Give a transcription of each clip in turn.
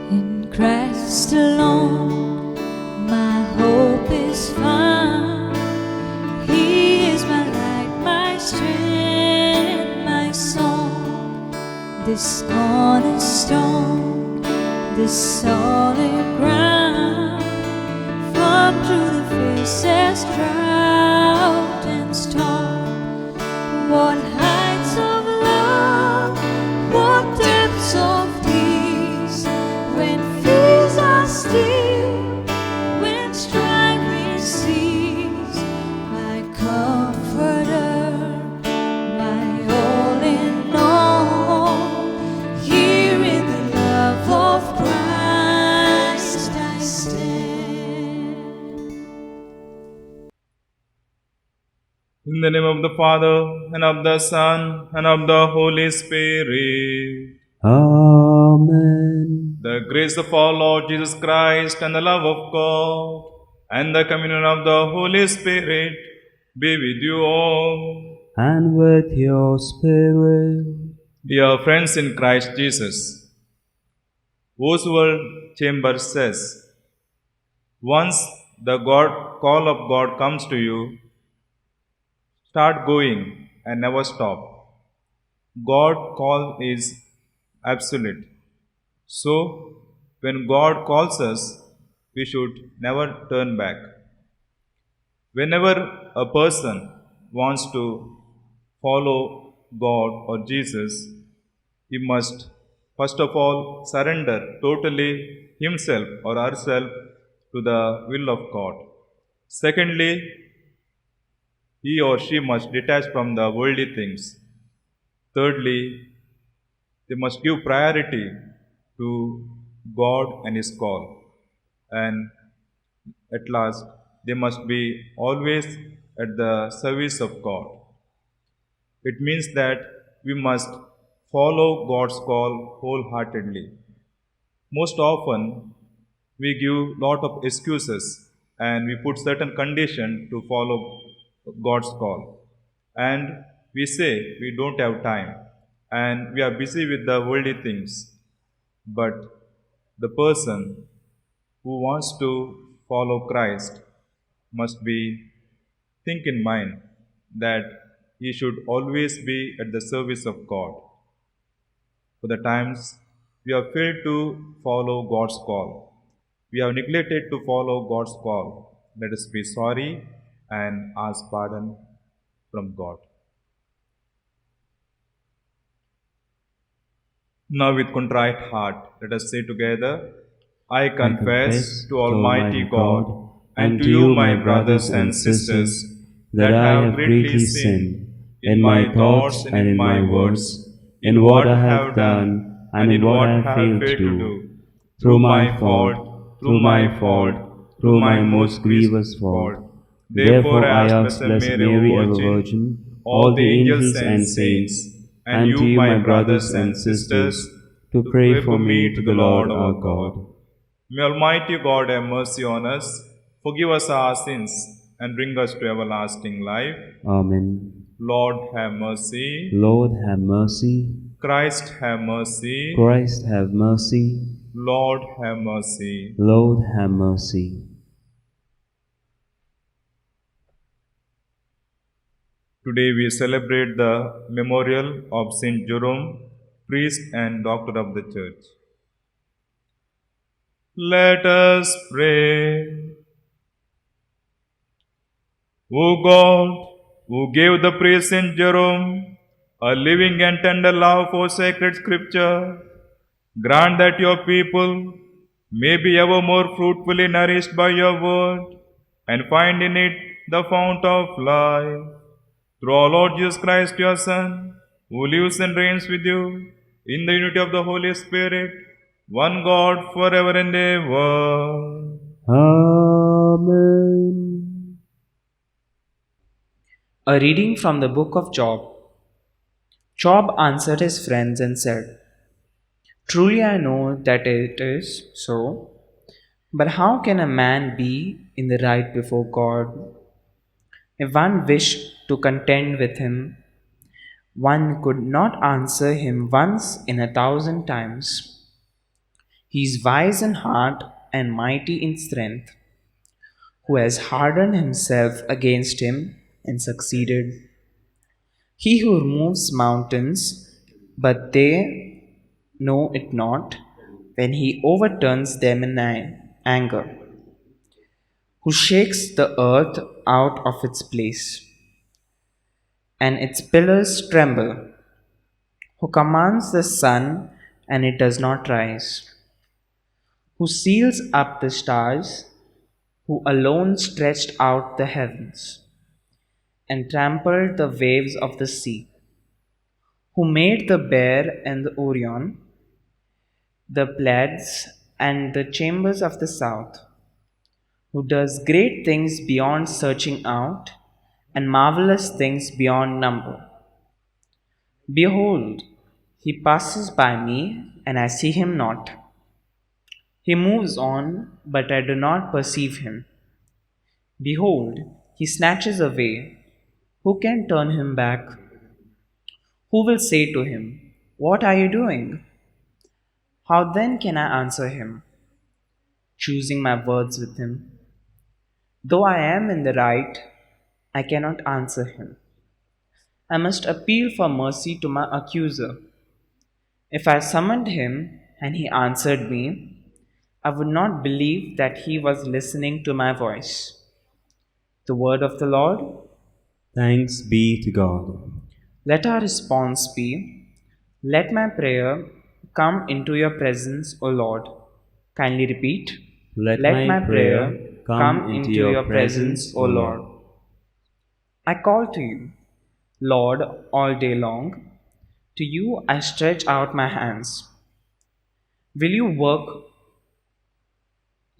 In Christ alone, my hope is found. He is my light, my strength, my song. This cornerstone, this solid ground, from through the faces, drought and storm. What heights of love, what depths of peace, when fears are still, when striving cease. My comforter, my all in all, here in the love of Christ I stand. In the name of the Father, and of the Son, and of the Holy Spirit. Amen. The grace of our Lord Jesus Christ, and the love of God, and the communion of the Holy Spirit be with you all. And with your spirit. Dear friends in Christ Jesus, Oswald Chambers says, once the call of God comes to you, start going and never stop. God's call is absolute. So, when God calls us, we should never turn back. Whenever a person wants to follow God or Jesus, he must first of all surrender totally himself or herself to the will of God. Secondly, he or she must detach from the worldly things. Thirdly, they must give priority to God and His call. And at last, they must be always at the service of God. It means that we must follow God's call wholeheartedly. Most often, we give lot of excuses and we put certain condition to follow God's call. And we say we don't have time and we are busy with the worldly things. But the person who wants to follow Christ must be think in mind that he should always be at the service of God. For the times we have failed to follow God's call, we have neglected to follow God's call. Let us be sorry and ask pardon from God. Now, with contrite heart, let us say together, I confess to Almighty God and to you, my brothers and sisters, that I have greatly sinned in my thoughts and in my words, in what I have done and in what I have failed to do, through my fault, through my most grievous fault. Therefore I ask Blessed Mary, ever Virgin, all the angels and saints, and you, my brothers and sisters, to pray for me to the Lord our God. May Almighty God have mercy on us, forgive us our sins, and bring us to everlasting life. Amen. Lord have mercy. Lord have mercy. Christ have mercy. Christ have mercy. Lord have mercy. Lord have mercy. Today we celebrate the memorial of Saint Jerome, priest and doctor of the Church. Let us pray. O God, who gave the priest Saint Jerome a living and tender love for sacred scripture, grant that your people may be ever more fruitfully nourished by your word and find in it the fount of life. Through our Lord Jesus Christ, your Son, who lives and reigns with you in the unity of the Holy Spirit, one God forever and ever. Amen. A reading from the book of Job. Job answered his friends and said, "Truly I know that it is so, but how can a man be in the right before God? If one wished to contend with him, one could not answer him once in 1,000 times. He is wise in heart and mighty in strength, who has hardened himself against him and succeeded. He who removes mountains, but they know it not, when he overturns them in anger, who shakes the earth out of its place, and its pillars tremble, who commands the sun and it does not rise, who seals up the stars, who alone stretched out the heavens and trampled the waves of the sea, who made the bear and the Orion, the Pleiades and the chambers of the south, who does great things beyond searching out and marvelous things beyond number. Behold, he passes by me, and I see him not. He moves on, but I do not perceive him. Behold, he snatches away. Who can turn him back? Who will say to him, "What are you doing?" How then can I answer him, choosing my words with him? Though I am in the right, I cannot answer him. I must appeal for mercy to my accuser. If I summoned him and he answered me, I would not believe that he was listening to my voice. The word of the Lord. Thanks be to God. Let our response be, "Let my prayer come into your presence, O Lord." Kindly repeat, Let my prayer come into your presence, O Lord. I call to you, Lord, all day long. To you I stretch out my hands. Will you work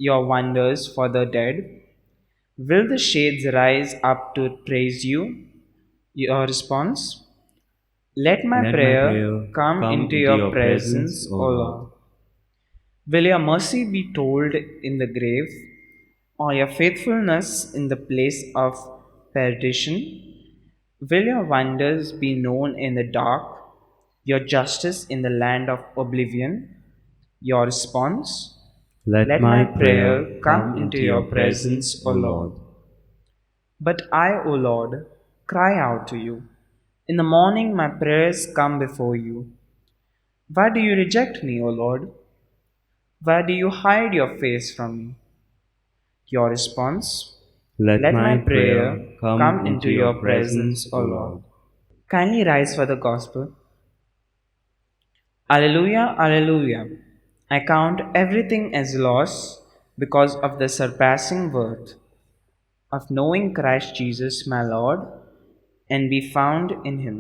your wonders for the dead? Will the shades rise up to praise you? Your response? Let my Let my prayer prayer come into your presence, O Lord. Will your mercy be told in the grave, or your faithfulness in the place of perdition? Will your wonders be known in the dark, your justice in the land of oblivion? Your response? Let Let my my prayer prayer come into your presence, O Lord. But I, O Lord, cry out to you. In the morning my prayers come before you. Why do you reject me, O Lord? Why do you hide your face from me? Your response? Let Let my my prayer prayer come into your presence, O Lord. Kindly rise for the gospel. Alleluia, Alleluia. I count everything as loss because of the surpassing worth of knowing Christ Jesus my Lord and be found in him.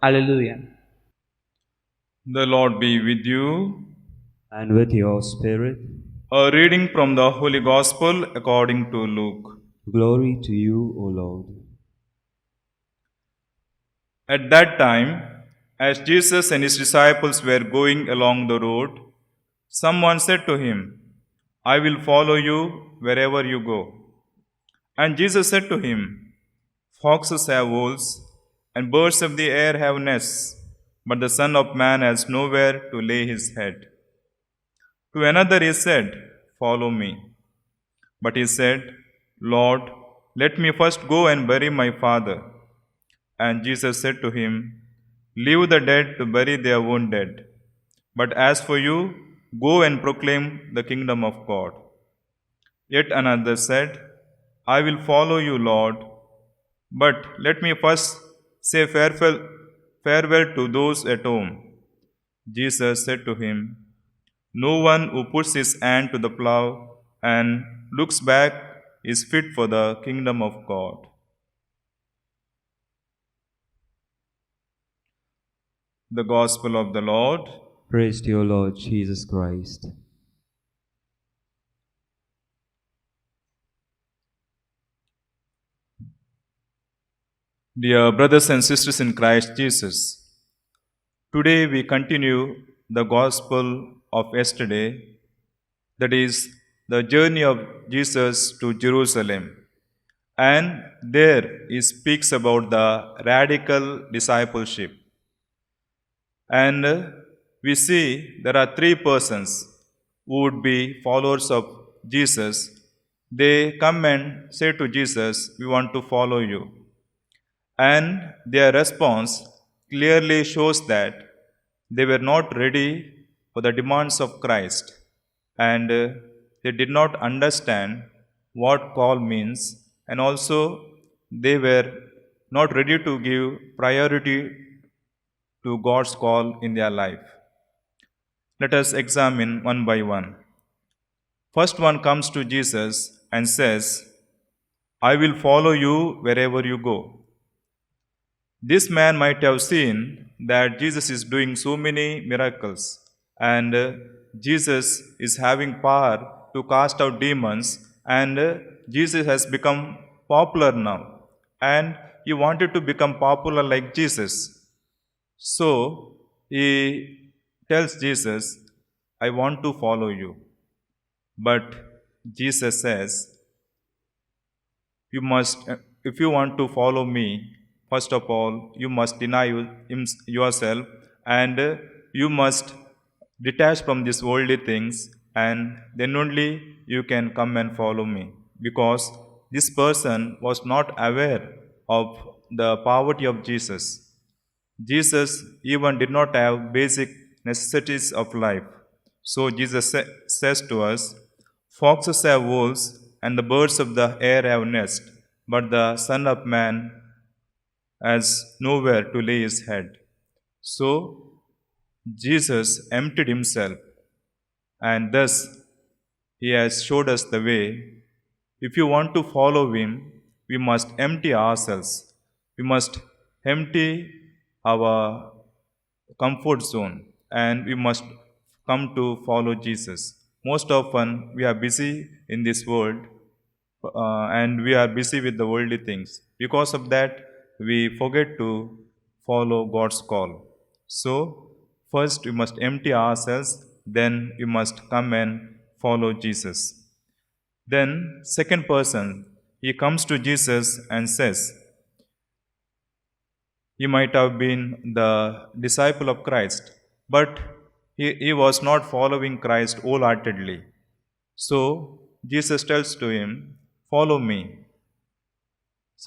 Alleluia. The Lord be with you. And with your spirit, A reading from the Holy Gospel according to Luke. glory to you, O Lord. At that time, as Jesus and his disciples were going along the road, someone said to him, "I will follow you wherever you go." And Jesus said to him, "Foxes have holes, and birds of the air have nests, but the Son of Man has nowhere to lay his head." To another he said, "Follow me." But he said, "Lord, let me first go and bury my father." And Jesus said to him, "Leave the dead to bury their own dead. But as for you, go and proclaim the kingdom of God." Yet another said, "I will follow you, Lord, but let me first say farewell to those at home." Jesus said to him, "No one who puts his hand to the plow and looks back is fit for the kingdom of God." The Gospel of the Lord. Praise to you, Lord Jesus Christ. Dear brothers and sisters in Christ Jesus, today we continue the gospel of yesterday, that is, the journey of Jesus to Jerusalem. And there he speaks about the radical discipleship. And we see there are three persons who would be followers of Jesus. They come and say to Jesus, "We want to follow you." And their response clearly shows that they were not ready for the demands of Christ, and they did not understand what call means, and also they were not ready to give priority to God's call in their life. Let us examine one by one. First one comes to Jesus and says, "I will follow you wherever you go." This man might have seen that Jesus is doing so many miracles, and Jesus is having power to cast out demons, and Jesus has become popular now, and he wanted to become popular like Jesus. So he tells Jesus, "I want to follow you." But Jesus says, if you want to follow me, first of all, you must deny yourself, and you must detach from these worldly things, and then only you can come and follow me. Because this person was not aware of the poverty of Jesus. Jesus even did not have basic necessities of life. So Jesus says to us, "Foxes have holes, and the birds of the air have nests, but the Son of Man has nowhere to lay his head." So Jesus emptied himself, and thus he has showed us the way. If you want to follow him, we must empty ourselves. We must empty our comfort zone, and we must come to follow Jesus. Most often we are busy in this world, and we are busy with the worldly things. Because of that, we forget to follow God's call. So, first we must empty ourselves, then we must come and follow Jesus. Then, second person, he comes to Jesus and says, he might have been the disciple of Christ, but he was not following Christ wholeheartedly. So, Jesus tells to him, "Follow me."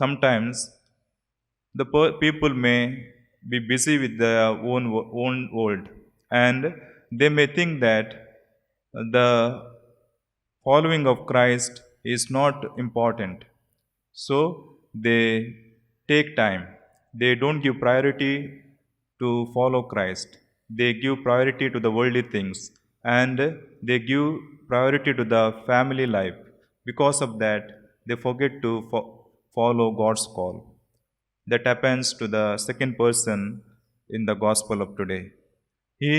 Sometimes the people may be busy with their own world, and they may think that the following of Christ is not important. So they take time. They don't give priority to follow Christ. They give priority to the worldly things, and they give priority to the family life. Because of that, they forget to follow God's call. That happens to the second person in the gospel of today. He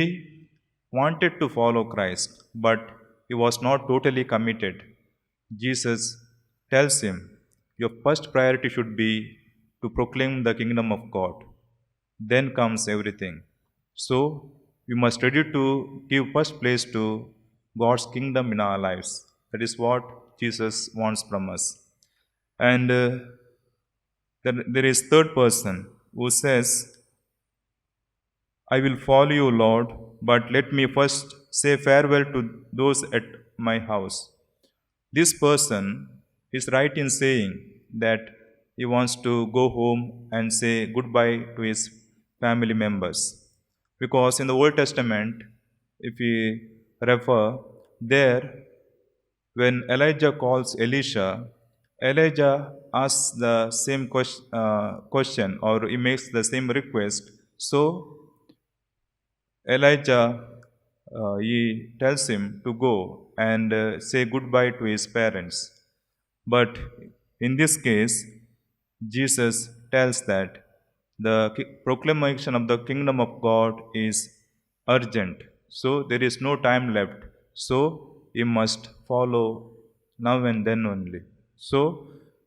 wanted to follow Christ, but he was not totally committed. Jesus tells him, "Your first priority should be to proclaim the kingdom of God. Then comes everything." So, we must ready to give first place to God's kingdom in our lives. That is what Jesus wants from us. And there is third person who says, "I will follow you, Lord, but let me first say farewell to those at my house." This person is right in saying that he wants to go home and say goodbye to his family members. Because in the Old Testament, if we refer there, when Elijah calls Elisha, Elijah asks the same question, or he makes the same request. So Elijah, he tells him to go and say goodbye to his parents. But in this case, Jesus tells that the proclamation of the kingdom of God is urgent. So there is no time left. So we must follow now and then only. So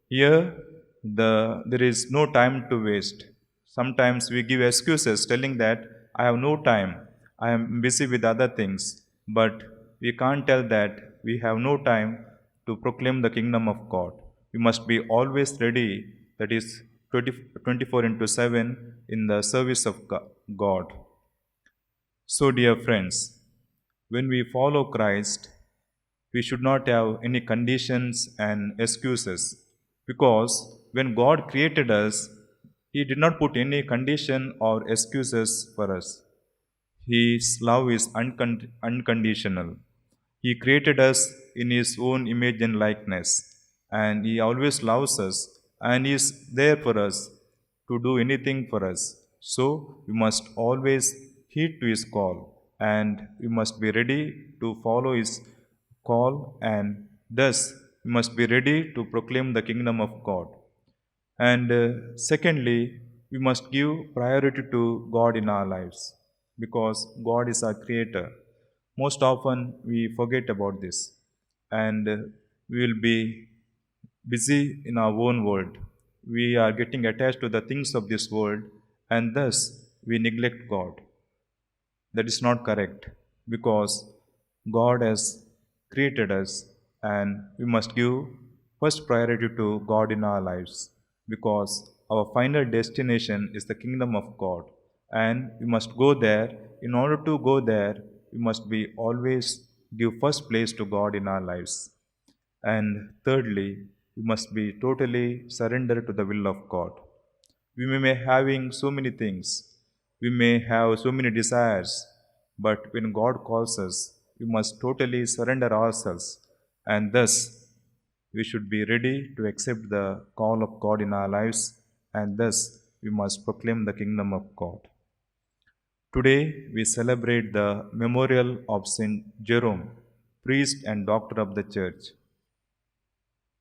here there is no time to waste. Sometimes we give excuses telling that I have no time, I am busy with other things, but we can't tell that we have no time to proclaim the kingdom of God. We must be always ready, that is 24 into 7 in the service of God. So, dear friends, when we follow Christ, we should not have any conditions and excuses, because when God created us, He did not put any condition or excuses for us. His love is unconditional. He created us in His own image and likeness, and He always loves us and is there for us to do anything for us. So we must always heed to His call, and we must be ready to follow His call, and thus we must be ready to proclaim the kingdom of God. And secondly, we must give priority to God in our lives, because God is our creator. Most often we forget about this, and we will be busy in our own world. We are getting attached to the things of this world, and thus we neglect God. That is not correct, because God has created us, and we must give first priority to God in our lives, because our final destination is the kingdom of God, and we must go there. In order to go there, we must be always give first place to God in our lives. And thirdly, we must be totally surrendered to the will of God. We may be having so many things, we may have so many desires, but when God calls us, we must totally surrender ourselves, and thus we should be ready to accept the call of God in our lives, and thus we must proclaim the kingdom of God. Today we celebrate the memorial of Saint Jerome, priest and doctor of the church.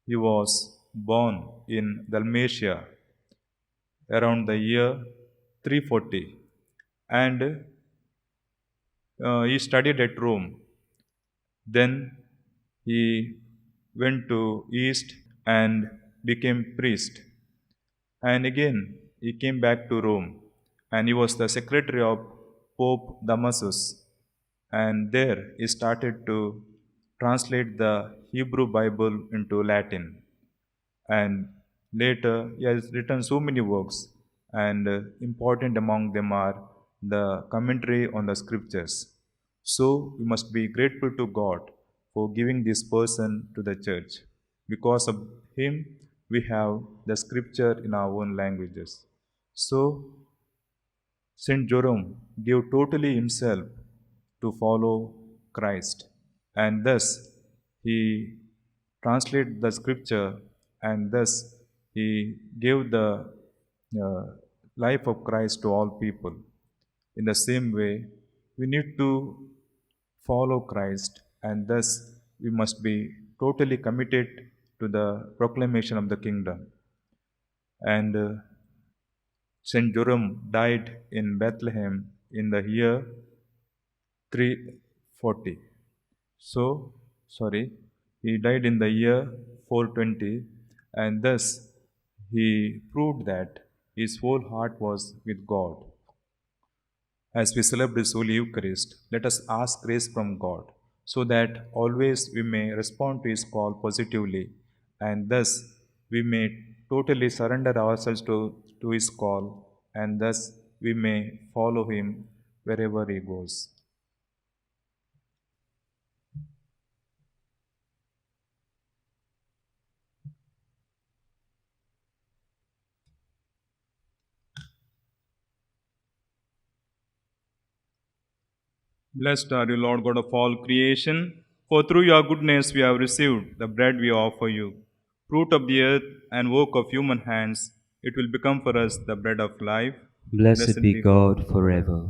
He was born in Dalmatia around the year 340, and he studied at Rome. Then he went to East and became priest. And again he came back to Rome, and he was the secretary of Pope Damasus. And there he started to translate the Hebrew Bible into Latin. And later he has written so many works, and important among them are the commentary on the scriptures. So we must be grateful to God for giving this person to the church. Because of him, we have the scripture in our own languages. So Saint Jerome gave totally himself to follow Christ, and thus he translated the scripture, and thus he gave the uh, life of Christ to all people. In the same way, we need to follow Christ, and thus we must be totally committed to the proclamation of the kingdom. And Saint Jerome died in Bethlehem in the year 340. So, sorry, he died in the year 420, and thus he proved that his whole heart was with God. As we celebrate this Holy Eucharist, let us ask grace from God, so that always we may respond to His call positively, and thus we may totally surrender ourselves to His call, and thus we may follow Him wherever He goes. Blessed are you, Lord God of all creation, for through your goodness we have received the bread we offer you. Fruit of the earth and work of human hands, it will become for us the bread of life. Blessed Blessed be be God forever.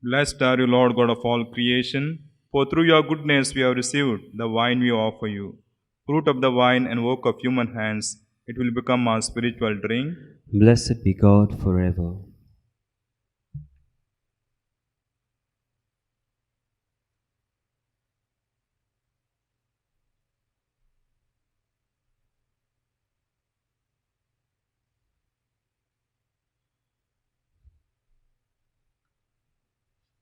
Blessed are you, Lord God of all creation, for through your goodness we have received the wine we offer you. Fruit of the vine and work of human hands, it will become our spiritual drink. Blessed be God forever.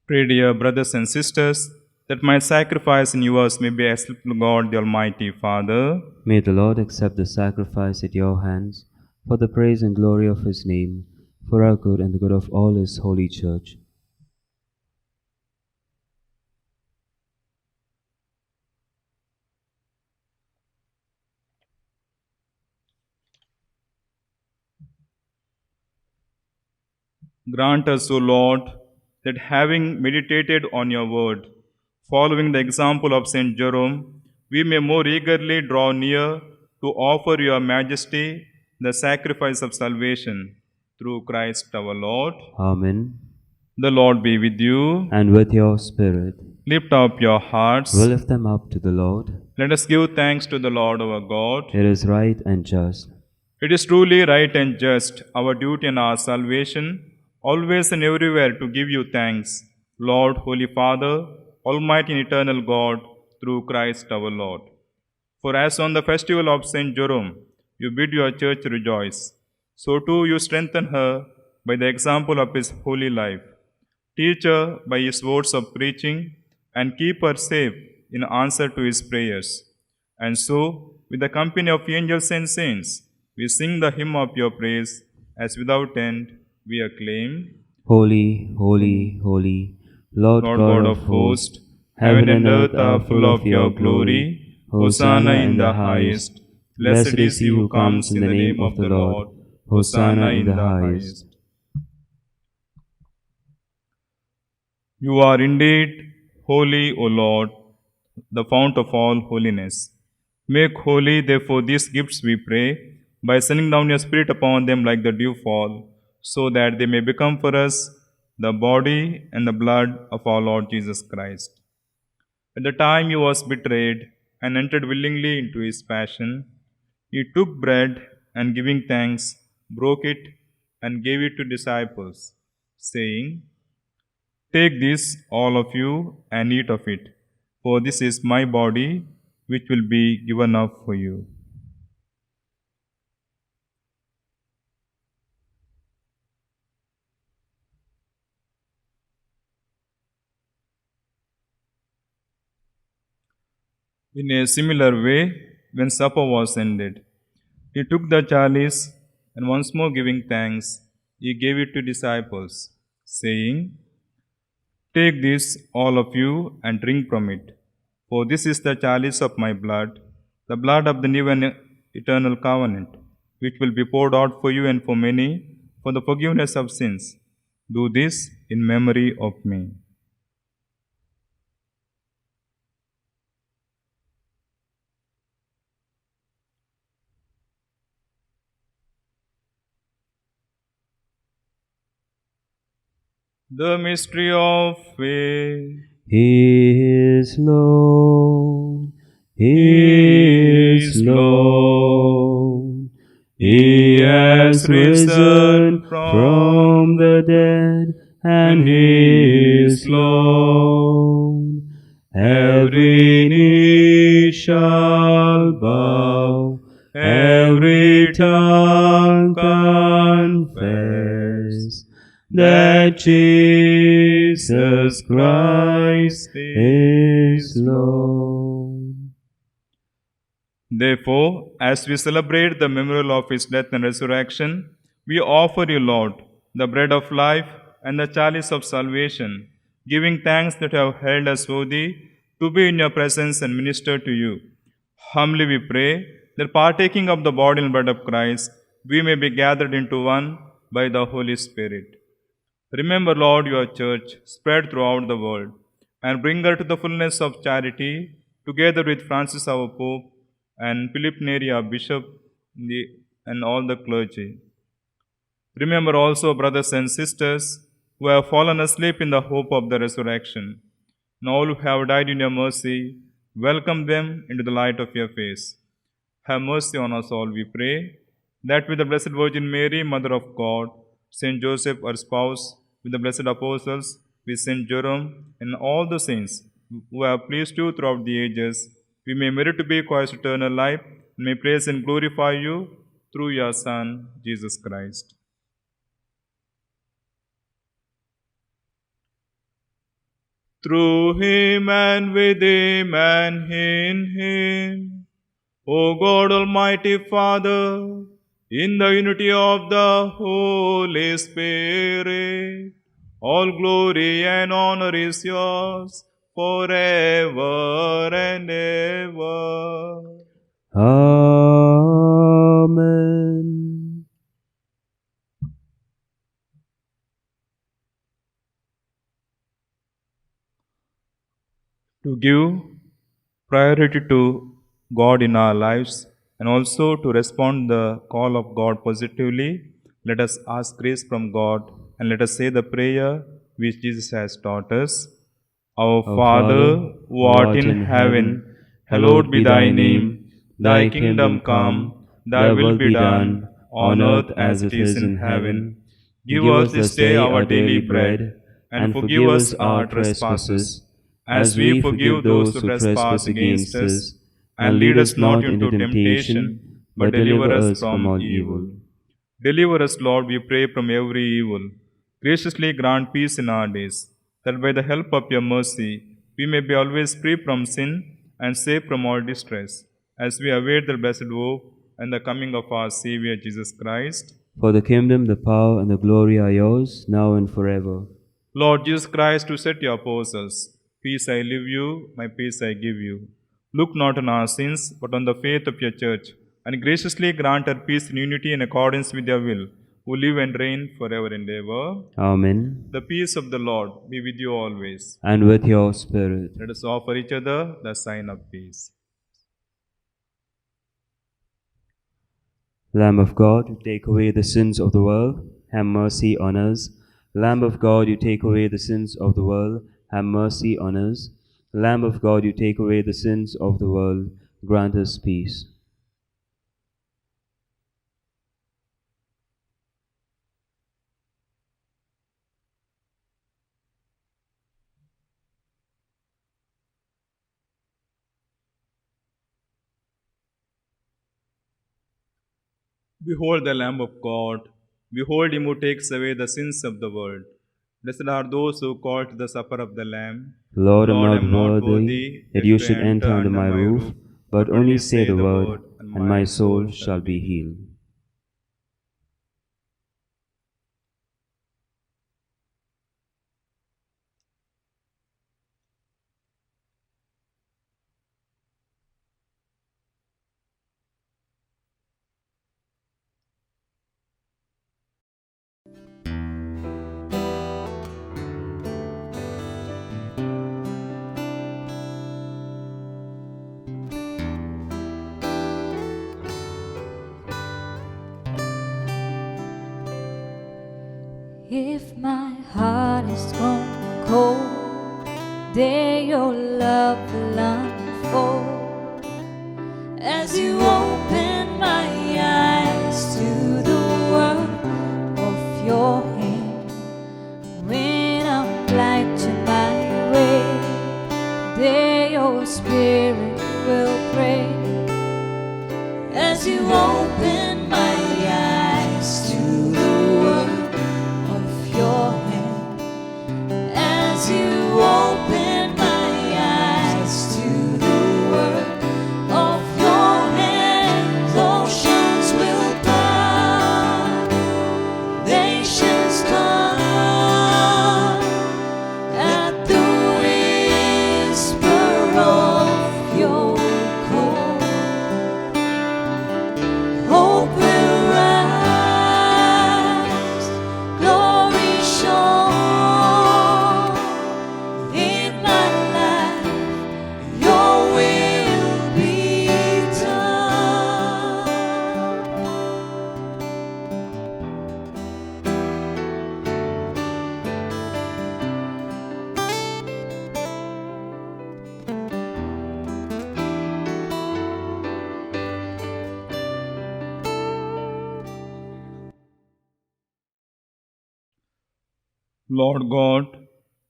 Pray, dear brothers and sisters, that my sacrifice and yours may be acceptable to God the Almighty Father. May the Lord accept the sacrifice at your hands for the praise and glory of his name, for our good and the good of all his holy church. Grant us, O Lord, that having meditated on your word, following the example of Saint Jerome, we may more eagerly draw near to offer your majesty the sacrifice of salvation through Christ our Lord. Amen. The Lord be with you. And with your spirit, Lift up your hearts. we'll lift them up to the Lord. Let us give thanks to the Lord our God. It is right and just. It is truly right and just, our duty and our salvation, always and everywhere to give you thanks, Lord, Holy Father, Almighty and eternal God, through Christ our Lord. For as on the festival of Saint Jerome, you bid your church rejoice, so too you strengthen her by the example of his holy life. Teach her by his words of preaching, and keep her safe in answer to his prayers. And so, with the company of angels and saints, we sing the hymn of your praise, as without end we acclaim. Holy, holy, holy, Lord, Lord God of hosts, heaven and earth are full of your glory. Hosanna in the highest. Blessed is he who comes in the name of the Lord. Hosanna in the highest. You are indeed holy, O Lord, the fount of all holiness. Make holy, therefore, these gifts, we pray, by sending down your Spirit upon them like the dewfall, so that they may become for us the body and the blood of our Lord Jesus Christ. At the time he was betrayed and entered willingly into his passion, he took bread and giving thanks, broke it and gave it to disciples, saying, "Take this, all of you, and eat of it, for this is my body, which will be given up for you." In a similar way, when supper was ended, he took the chalice, and once more giving thanks, he gave it to disciples, saying, "Take this, all of you, and drink from it, for this is the chalice of my blood, the blood of the new and eternal covenant, which will be poured out for you and for many for the forgiveness of sins. Do this in memory of me." The mystery of faith. He is Lord. He is Lord. He has risen from the dead, and He is Lord. Every knee shall bow, every tongue confess that Jesus Christ is Lord. Therefore, as we celebrate the memorial of his death and resurrection, we offer you, Lord, the bread of life and the chalice of salvation, giving thanks that you have held us worthy to be in your presence and minister to you. Humbly we pray that partaking of the body and blood of Christ, we may be gathered into one by the Holy Spirit. Remember, Lord, your church spread throughout the world, and bring her to the fullness of charity, together with Francis our Pope, and Philip Neri our Bishop, and all the clergy. Remember also, brothers and sisters, who have fallen asleep in the hope of the resurrection. And all who have died in your mercy, welcome them into the light of your face. Have mercy on us all, we pray, that with the Blessed Virgin Mary, Mother of God, Saint Joseph, her spouse, with the blessed apostles, with Saint Jerome, and all the saints who have pleased you throughout the ages, we may merit to be Christ's eternal life, and may praise and glorify you through your Son, Jesus Christ. Through him and with him and in him, O God Almighty Father, in the unity of the Holy Spirit, all glory and honor is yours forever and ever. Amen. To give priority to God in our lives and also to respond the call of God positively, let us ask grace from God and let us say the prayer which Jesus has taught us. Our Father, who art in heaven, hallowed be thy name. Thy kingdom come, thy will be done, on earth as it is in heaven. Give us this day our daily bread, and forgive us our trespasses, as we forgive those who trespass against us. And lead us not into temptation, but deliver us from all evil. Deliver us, Lord, we pray, from every evil. Graciously grant peace in our days, that by the help of your mercy we may be always free from sin and safe from all distress, as we await the blessed hope and the coming of our Saviour Jesus Christ. For the kingdom, the power, and the glory are yours, now and forever. Lord Jesus Christ, who said to your apostles, peace I leave you, my peace I give you. Look not on our sins, but on the faith of your church, and graciously grant her peace and unity in accordance with your will, who live and reign forever and ever. Amen. The peace of the Lord be with you always. And with your spirit. Let us offer each other the sign of peace. Lamb of God, you take away the sins of the world, have mercy on us. Lamb of God, you take away the sins of the world, have mercy on us. Lamb of God, you take away the sins of the world, grant us peace. Behold the Lamb of God. Behold him who takes away the sins of the world. Blessed are those who call to the supper of the Lamb. Lord, I am not worthy that you should enter under my roof, but only say the word, and my soul shall be healed. If my heart is grown cold, there your love will unfold. As you open my eyes to the work of your hand, when I'm blind to my way, there your spirit will pray. As you open my eyes to the work of your hand, as you open my eyes to the work of your hand, oceans will part, nations come at the whisper of your call. Lord God,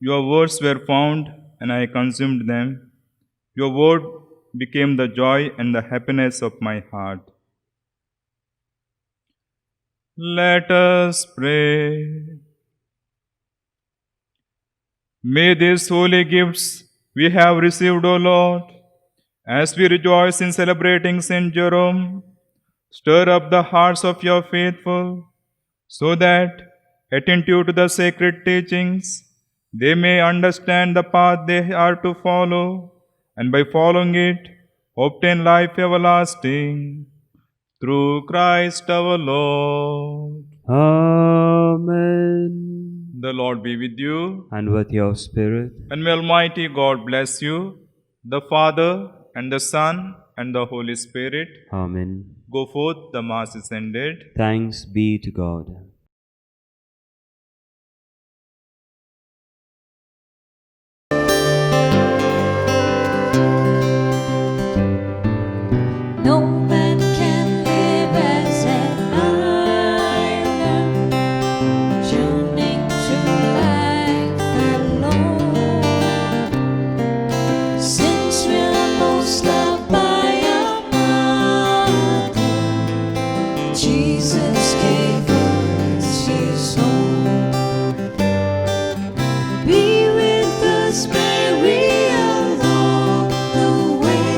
your words were found, and I consumed them. Your word became the joy and the happiness of my heart. Let us pray. May these holy gifts we have received, O Lord, as we rejoice in celebrating Saint Jerome, stir up the hearts of your faithful, so that, attentive to the sacred teachings, they may understand the path they are to follow, and by following it, obtain life everlasting. Through Christ our Lord. Amen. The Lord be with you, And with your spirit. and may Almighty God bless you, the Father, and the Son, and the Holy Spirit. Amen. Go forth, the Mass is ended. Thanks be to God. No man can live as an island, tuning to life alone. Since we're most loved by our Mother, Jesus gave us His own. Be with us, Mary, along the way.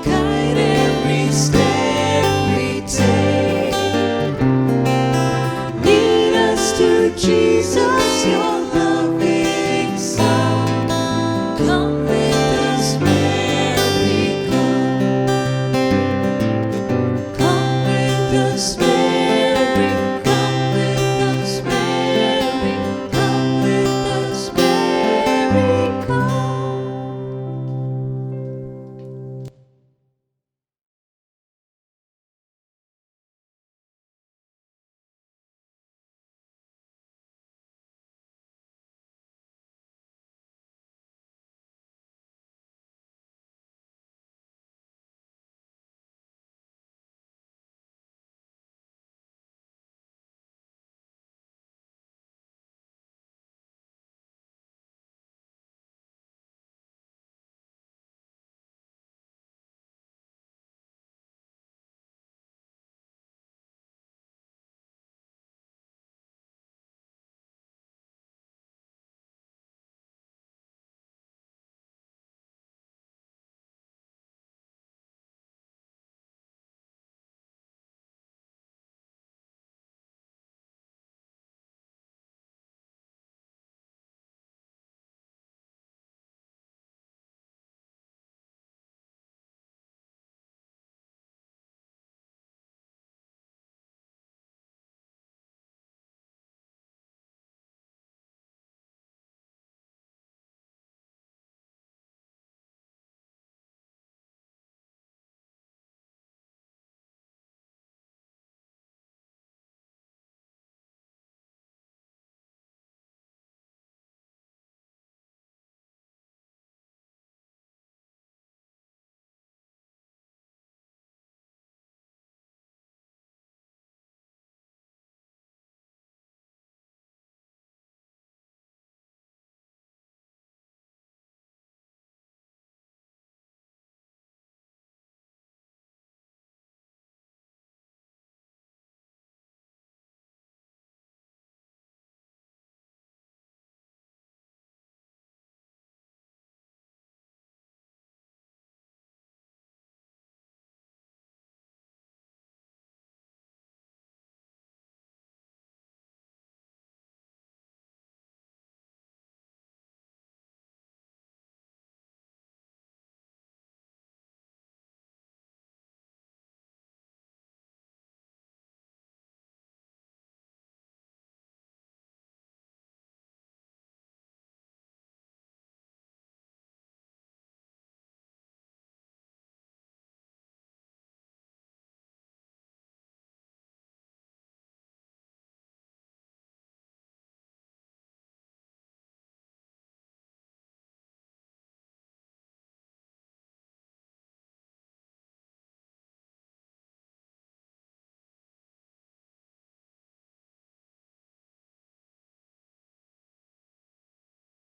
Guide every step we take. Lead us to Jesus, your loving Son. Come